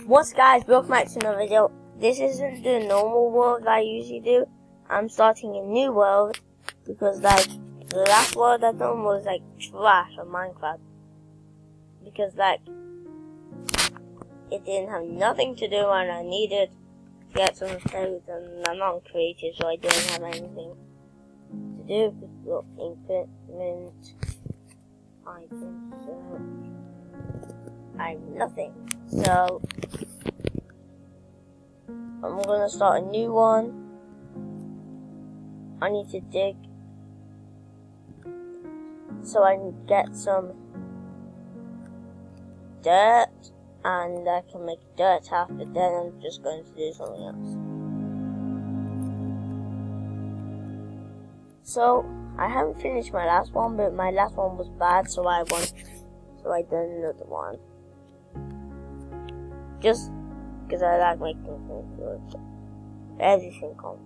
What's guys, welcome back to another video. This isn't the normal world that I usually do. I'm starting a new world because like the last world I done was like trash on Minecraft. Because like it didn't have nothing to do and I needed to get some food and I'm not creative so I didn't have anything to do. Just look, infinite items, so I'm nothing. So I'm gonna start a new one. I need to dig so I can get some dirt and I can make a dirt house, but then I'm just going to do something else. So I haven't finished my last one, but my last one was bad, so I done another one. Just because I like making things good. Everything comes.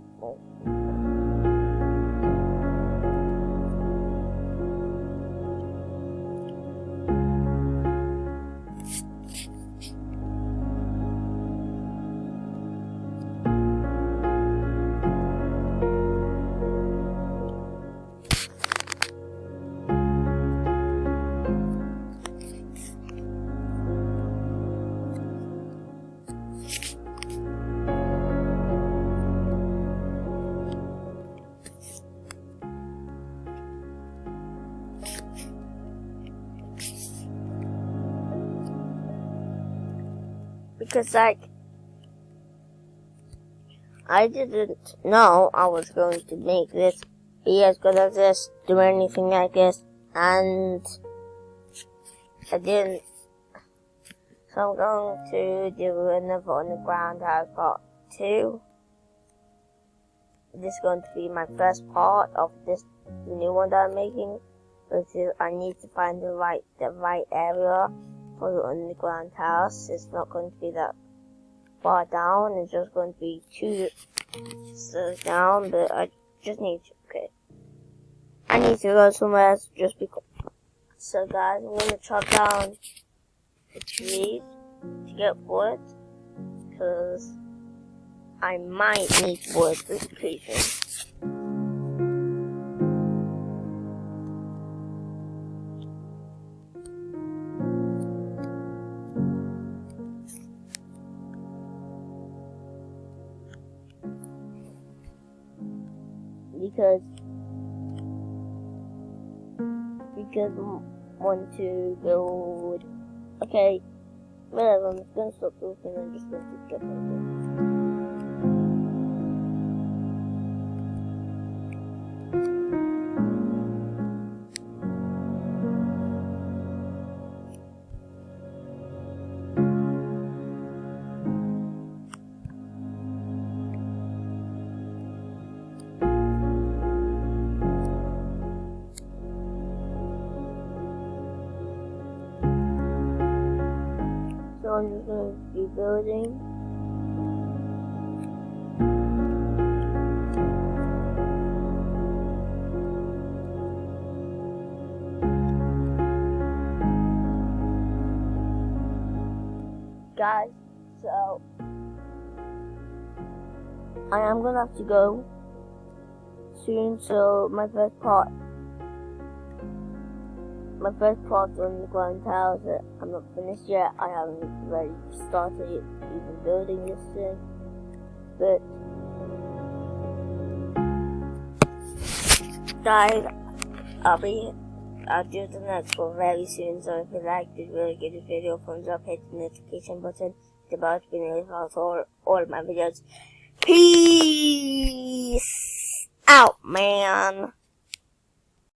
Because like I didn't know I was going to make this be as good as this, do anything like this, and I didn't. So I'm going to do another underground. I've got two. This is going to be my first part of this new one that I'm making. Which is I need to find the right area for the underground house. It's not going to be that far down. It's just going to be two stairs down. But I just need to. Okay. I need to go somewhere else just because. So guys, I'm going to chop down the trees to get wood, because I might need wood this creature. Because I want to build. Okay, whatever, I'm just gonna stop talking and just going to get something. So I'm just going to be building. Guys, so I am going to have to go soon, so my first part on the ground house, I'm not finished yet. I haven't really started even building this thing, but guys, I'll do the next one very soon. So if you liked it, really give this video a thumbs up, hit the notification button. It's about to be notified for all of my videos. Peace out, man.